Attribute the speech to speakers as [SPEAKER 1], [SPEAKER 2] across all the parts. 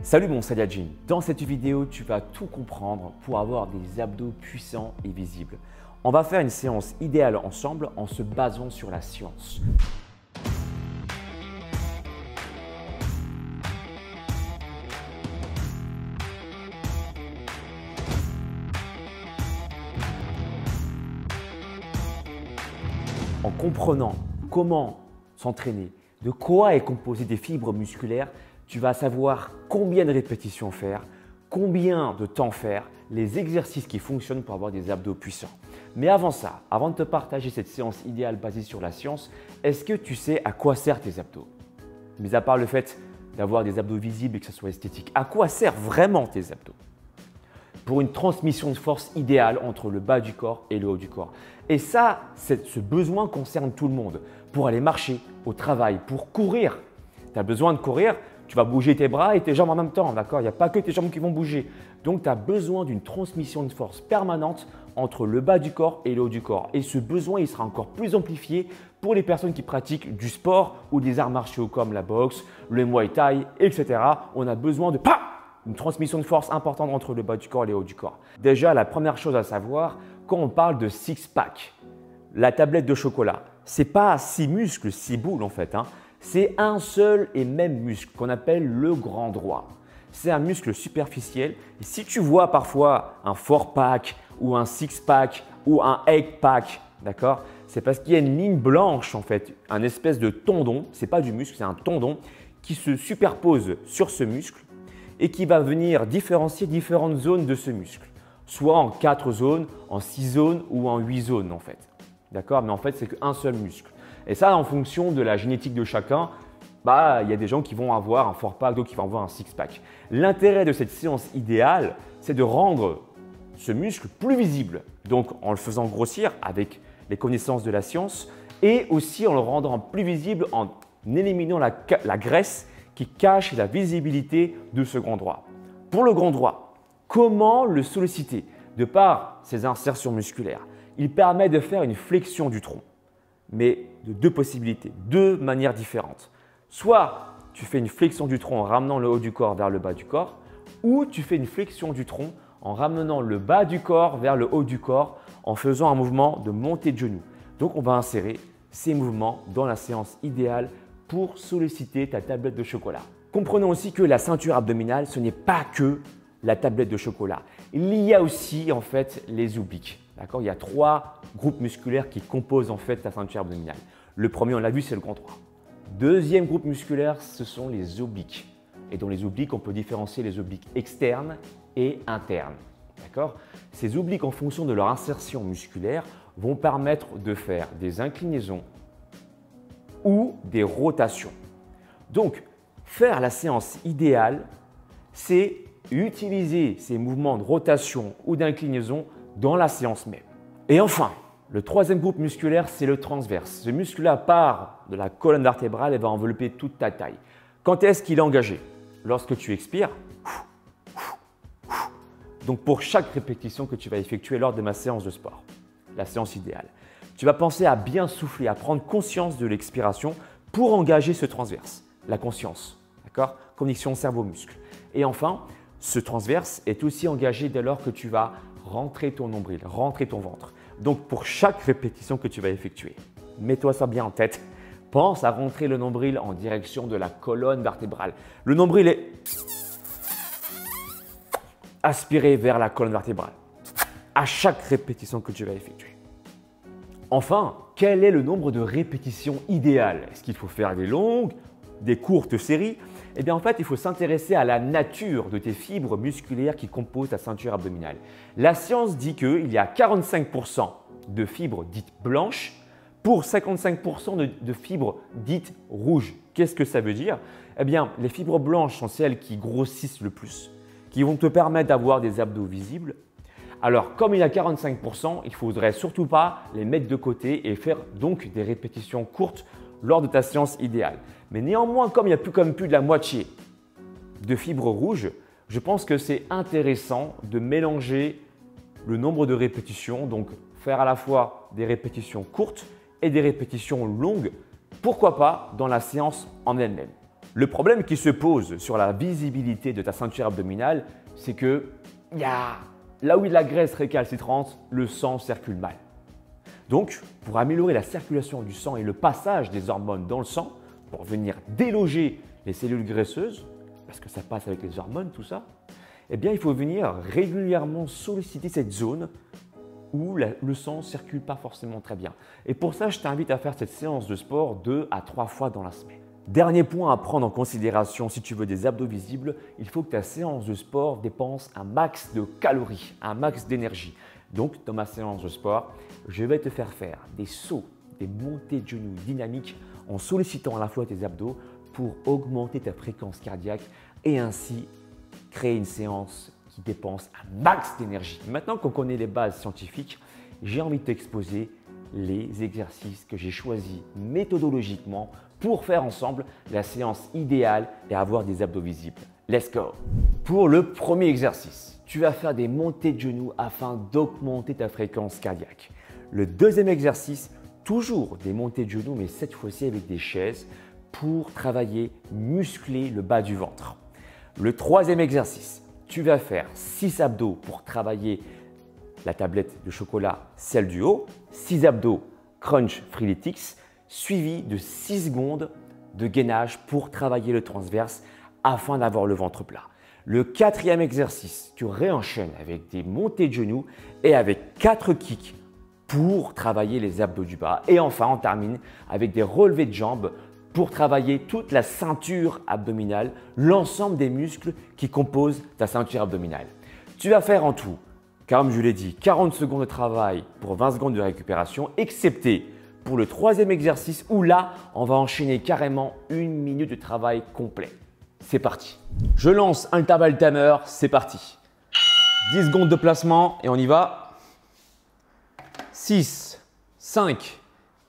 [SPEAKER 1] Salut mon Saiyajin, dans cette vidéo tu vas tout comprendre pour avoir des abdos puissants et visibles. On va faire une séance idéale ensemble en se basant sur la science. En comprenant comment s'entraîner, de quoi est composé des fibres musculaires, tu vas savoir combien de répétitions faire, combien de temps faire, les exercices qui fonctionnent pour avoir des abdos puissants. Mais avant ça, avant de te partager cette séance idéale basée sur la science, est-ce que tu sais à quoi servent tes abdos? Mis à part le fait d'avoir des abdos visibles et que ce soit esthétique, à quoi servent vraiment tes abdos? Pour une transmission de force idéale entre le bas du corps et le haut du corps. Et ça, ce besoin concerne tout le monde. Pour aller marcher, au travail, pour courir. Tu as besoin de courir, tu vas bouger tes bras et tes jambes en même temps, d'accord? Il n'y a pas que tes jambes qui vont bouger. Donc, tu as besoin d'une transmission de force permanente entre le bas du corps et le haut du corps. Et ce besoin, il sera encore plus amplifié pour les personnes qui pratiquent du sport ou des arts martiaux comme la boxe, le muay thai, etc. On a besoin de une transmission de force importante entre le bas du corps et le haut du corps. Déjà, la première chose à savoir, quand on parle de six-pack, la tablette de chocolat, ce n'est pas 6 muscles, 6 boules en fait. C'est un seul et même muscle qu'on appelle le grand droit. C'est un muscle superficiel et si tu vois parfois un 4-pack ou un 6-pack ou un 8-pack, d'accord, c'est parce qu'il y a une ligne blanche en fait, un espèce de tendon, ce n'est pas du muscle, c'est un tendon qui se superpose sur ce muscle et qui va venir différencier différentes zones de ce muscle, soit en 4 zones, en 6 zones ou en 8 zones en fait. D'accord? Mais en fait, c'est qu'un seul muscle. Et ça, en fonction de la génétique de chacun, il y a des gens qui vont avoir un 4-pack, d'autres qui vont avoir un 6-pack. L'intérêt de cette séance idéale, c'est de rendre ce muscle plus visible. Donc, en le faisant grossir avec les connaissances de la science et aussi en le rendant plus visible en éliminant la graisse qui cache la visibilité de ce grand droit. Pour le grand droit, comment le solliciter? De par ses insertions musculaires, il permet de faire une flexion du tronc, mais de 2 possibilités, 2 manières différentes. Soit tu fais une flexion du tronc en ramenant le haut du corps vers le bas du corps, ou tu fais une flexion du tronc en ramenant le bas du corps vers le haut du corps en faisant un mouvement de montée de genoux. Donc, on va insérer ces mouvements dans la séance idéale pour solliciter ta tablette de chocolat. Comprenons aussi que la ceinture abdominale, ce n'est pas que la tablette de chocolat. Il y a aussi en fait les obliques. D'accord? Il y a 3 groupes musculaires qui composent en fait ta ceinture abdominale. Le premier, on l'a vu, c'est le grand droit. Deuxième groupe musculaire, ce sont les obliques. Et dans les obliques, on peut différencier les obliques externes et internes. D'accord? Ces obliques, en fonction de leur insertion musculaire, vont permettre de faire des inclinaisons ou des rotations. Donc, faire la séance idéale, c'est utiliser ces mouvements de rotation ou d'inclinaison dans la séance même. Et enfin, le troisième groupe musculaire, c'est le transverse. Ce muscle-là part de la colonne vertébrale et va envelopper toute ta taille. Quand est-ce qu'il est engagé? Lorsque tu expires. Donc, pour chaque répétition que tu vas effectuer lors de ma séance de sport, la séance idéale, tu vas penser à bien souffler, à prendre conscience de l'expiration pour engager ce transverse. La conscience, d'accord? Connexion cerveau-muscle. Et enfin, ce transverse est aussi engagé dès lors que tu vas rentrer ton nombril, rentrer ton ventre. Donc, pour chaque répétition que tu vas effectuer, mets-toi ça bien en tête. Pense à rentrer le nombril en direction de la colonne vertébrale. Le nombril est aspiré vers la colonne vertébrale à chaque répétition que tu vas effectuer. Enfin, quel est le nombre de répétitions idéales? Est-ce qu'il faut faire des longues, des courtes séries? Eh bien, en fait, il faut s'intéresser à la nature de tes fibres musculaires qui composent ta ceinture abdominale. La science dit qu'il y a 45% de fibres dites blanches pour 55% de fibres dites rouges. Qu'est-ce que ça veut dire? Eh bien, les fibres blanches sont celles qui grossissent le plus, qui vont te permettre d'avoir des abdos visibles. Alors, comme il y a 45%, il ne faudrait surtout pas les mettre de côté et faire donc des répétitions courtes lors de ta séance idéale. Mais néanmoins, comme il n'y a plus de la moitié de fibres rouges, je pense que c'est intéressant de mélanger le nombre de répétitions, donc faire à la fois des répétitions courtes et des répétitions longues, pourquoi pas dans la séance en elle-même. Le problème qui se pose sur la visibilité de ta ceinture abdominale, c'est que là où il y a la graisse récalcitrante, le sang circule mal. Donc, pour améliorer la circulation du sang et le passage des hormones dans le sang, pour venir déloger les cellules graisseuses, parce que ça passe avec les hormones, tout ça, eh bien, il faut venir régulièrement solliciter cette zone où le sang ne circule pas forcément très bien. Et pour ça, je t'invite à faire cette séance de sport 2 à 3 fois dans la semaine. Dernier point à prendre en considération si tu veux des abdos visibles, il faut que ta séance de sport dépense un max de calories, un max d'énergie. Donc, dans ma séance de sport, je vais te faire des sauts, des montées de genoux dynamiques en sollicitant à la fois tes abdos pour augmenter ta fréquence cardiaque et ainsi créer une séance qui dépense un max d'énergie. Maintenant qu'on connaît les bases scientifiques, j'ai envie de t'exposer les exercices que j'ai choisis méthodologiquement pour faire ensemble la séance idéale et avoir des abdos visibles. Let's go! Pour le premier exercice, tu vas faire des montées de genoux afin d'augmenter ta fréquence cardiaque. Le deuxième exercice, toujours des montées de genoux, mais cette fois-ci avec des chaises pour travailler, muscler le bas du ventre. Le troisième exercice, tu vas faire 6 abdos pour travailler la tablette de chocolat, celle du haut, 6 abdos crunch freeletics, suivi de 6 secondes de gainage pour travailler le transverse afin d'avoir le ventre plat. Le quatrième exercice, tu réenchaînes avec des montées de genoux et avec 4 kicks pour travailler les abdos du bas. Et enfin, on termine avec des relevés de jambes pour travailler toute la ceinture abdominale, l'ensemble des muscles qui composent ta ceinture abdominale. Tu vas faire en tout, comme je l'ai dit, 40 secondes de travail pour 20 secondes de récupération, excepté pour le troisième exercice où là, on va enchaîner carrément 1 minute de travail complet. C'est parti. Je lance un intervalle timer, c'est parti. 10 secondes de placement et on y va. 6, 5,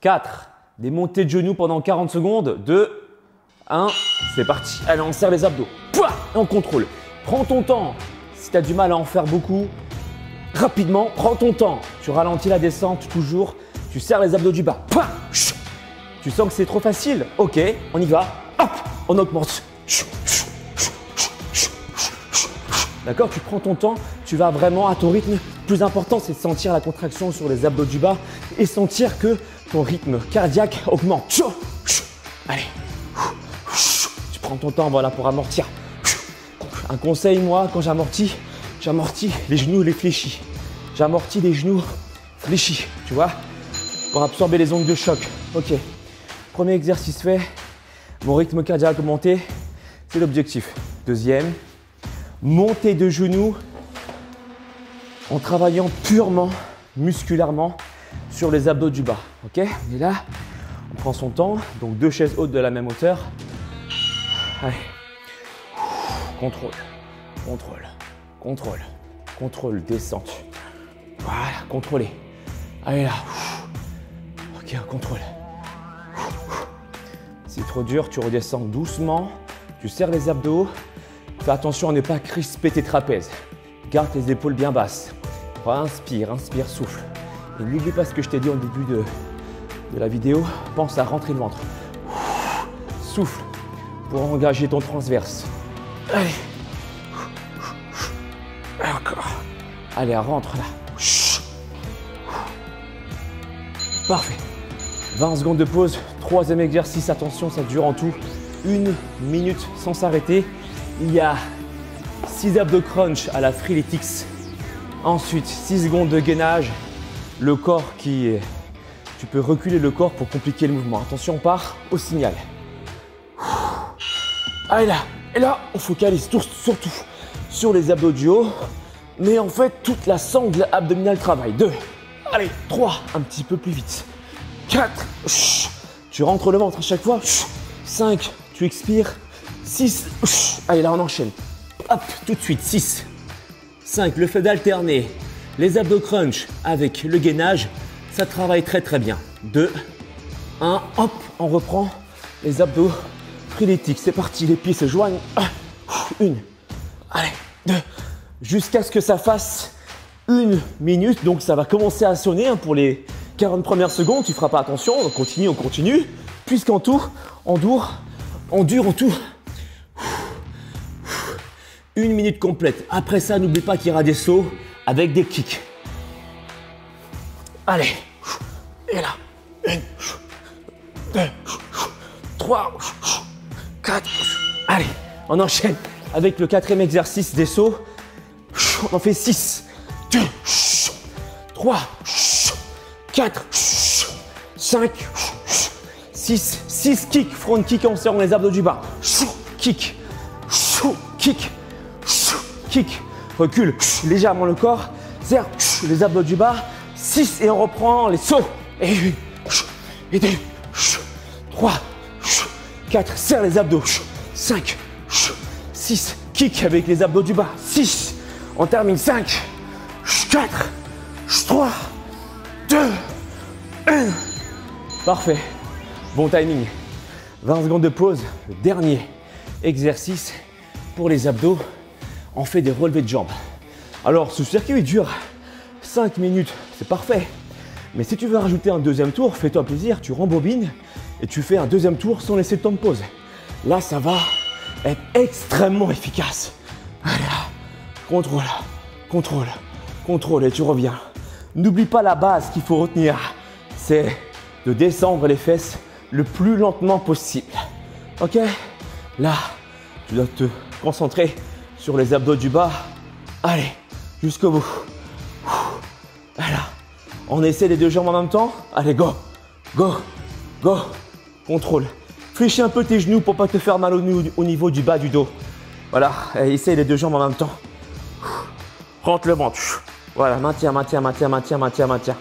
[SPEAKER 1] 4, des montées de genoux pendant 40 secondes. 2, 1, c'est parti. Allez, on serre les abdos. Pouah, et on contrôle. Prends ton temps. Si tu as du mal à en faire beaucoup, rapidement, prends ton temps. Tu ralentis la descente toujours. Tu serres les abdos du bas. Pouah, tu sens que c'est trop facile? Ok, on y va. Hop, on augmente. D'accord, tu prends ton temps, tu vas vraiment à ton rythme. Le plus important, c'est de sentir la contraction sur les abdos du bas et sentir que ton rythme cardiaque augmente. Allez, tu prends ton temps, voilà, pour amortir. Un conseil, moi, quand j'amortis les genoux les fléchis. J'amortis les genoux fléchis, tu vois, pour absorber les ondes de choc. Ok, premier exercice fait. Mon rythme cardiaque augmenté, c'est l'objectif. Deuxième, montée de genoux en travaillant purement musculairement sur les abdos du bas. Ok, on est là, on prend son temps, donc 2 chaises hautes de la même hauteur. Allez, contrôle, contrôle, contrôle, contrôle, descente. Voilà, contrôlez. Allez là. Ok, on contrôle. C'est trop dur, tu redescends doucement, tu serres les abdos. Fais attention à ne pas crisper tes trapèzes. Garde tes épaules bien basses. Inspire, inspire, souffle. Et n'oublie pas ce que je t'ai dit au début de la vidéo. Pense à rentrer le ventre. Souffle pour engager ton transverse. Allez. Encore. Allez, rentre là. Parfait. 20 secondes de pause. Troisième exercice. Attention, ça dure en tout 1 minute sans s'arrêter. Il y a 6 abdos crunch à la freeletics. Ensuite, 6 secondes de gainage. Le corps tu peux reculer le corps pour compliquer le mouvement. Attention, on part au signal. Allez là. Et là, on focalise surtout sur les abdos du haut. Mais en fait, toute la sangle abdominale travaille. 2. Allez, 3. Un petit peu plus vite. 4. Tu rentres le ventre à chaque fois. 5. Tu expires. 6. Allez, là, on enchaîne. Hop, tout de suite. 6. 5. Le fait d'alterner les abdos crunch avec le gainage, ça travaille très très bien. 2. 1. Hop, on reprend les abdos freeletics. C'est parti, les pieds se joignent. 1. Allez, 2. Jusqu'à ce que ça fasse 1 minute. Donc, ça va commencer à sonner pour les 40 premières secondes. Tu ne feras pas attention. On continue. Puisqu'en tout, on dure On dure en tout 1 minute complète. Après ça, n'oublie pas qu'il y aura des sauts avec des kicks. Allez. Et là. 1, 2, 3, 4. Allez, on enchaîne avec le 4e exercice des sauts. On en fait 6, 2, 3, 4, 5, 6 kicks, front kick en serrant les abdos du bas. Kick, kick, kick. Recule légèrement le corps. Serre les abdos du bas. 6 et on reprend les sauts. Et 1, et 2, 3, 4. Serre les abdos. 5, 6. Kick avec les abdos du bas. 6. On termine. 5, 4, 3, 2, 1. Parfait. Bon timing. 20 secondes de pause. Le dernier exercice pour les abdos. On fait des relevés de jambes. Alors, ce circuit dure 5 minutes. C'est parfait. Mais si tu veux rajouter un deuxième tour, fais-toi plaisir. Tu rembobines et tu fais un deuxième tour sans laisser de temps de pause. Là, ça va être extrêmement efficace. Allez là. Contrôle, contrôle, contrôle et tu reviens. N'oublie pas la base qu'il faut retenir. C'est de descendre les fesses le plus lentement possible. Ok? Là, tu dois te concentrer sur les abdos du bas. Allez, jusqu'au bout. Voilà. On essaie les deux jambes en même temps. Allez, go, go, go. Contrôle. Fléchis un peu tes genoux pour pas te faire mal au niveau du bas du dos. Voilà, et essaye les deux jambes en même temps. Rentre le ventre. Voilà, maintiens, maintiens, maintiens, maintiens, maintiens, maintiens.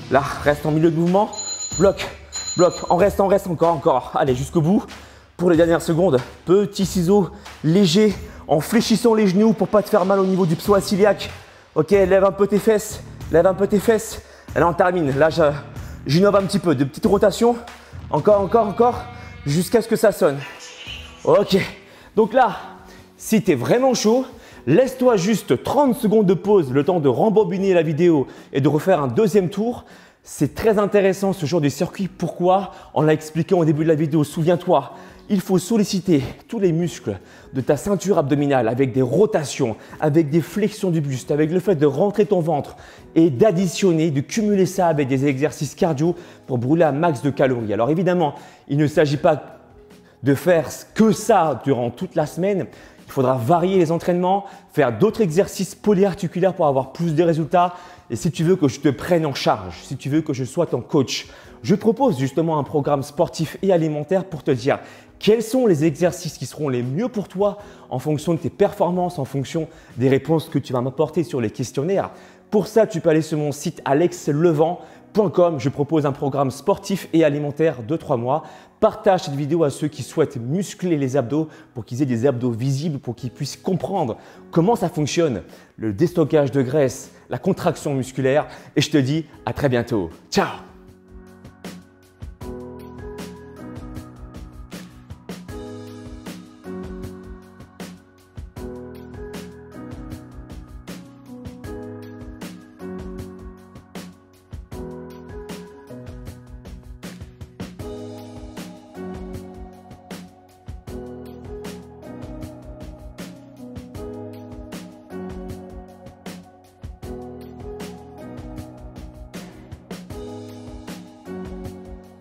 [SPEAKER 1] Là, reste en milieu de mouvement. Bloc, bloc. On reste encore, encore. Allez, jusqu'au bout. Pour les dernières secondes, petit ciseau léger en fléchissant les genoux pour pas te faire mal au niveau du psoas iliaque. Ok, lève un peu tes fesses. Lève un peu tes fesses. Et là, on termine. Là, j'innove un petit peu. De petites rotations. Encore, encore, encore. Jusqu'à ce que ça sonne. Ok. Donc là, si tu es vraiment chaud, laisse-toi juste 30 secondes de pause, le temps de rembobiner la vidéo et de refaire un deuxième tour. C'est très intéressant ce genre de circuit. Pourquoi? On l'a expliqué au début de la vidéo. Souviens-toi, il faut solliciter tous les muscles de ta ceinture abdominale avec des rotations, avec des flexions du buste, avec le fait de rentrer ton ventre et d'additionner, de cumuler ça avec des exercices cardio pour brûler un max de calories. Alors évidemment, il ne s'agit pas de faire que ça durant toute la semaine. Il faudra varier les entraînements, faire d'autres exercices polyarticulaires pour avoir plus de résultats. Et si tu veux que je te prenne en charge, si tu veux que je sois ton coach, je propose justement un programme sportif et alimentaire pour te dire quels sont les exercices qui seront les mieux pour toi en fonction de tes performances, en fonction des réponses que tu vas m'apporter sur les questionnaires. Pour ça, tu peux aller sur mon site alexlevent.com. Je propose un programme sportif et alimentaire de 3 mois. Partage cette vidéo à ceux qui souhaitent muscler les abdos pour qu'ils aient des abdos visibles, pour qu'ils puissent comprendre comment ça fonctionne, le déstockage de graisse, la contraction musculaire. Et je te dis à très bientôt. Ciao!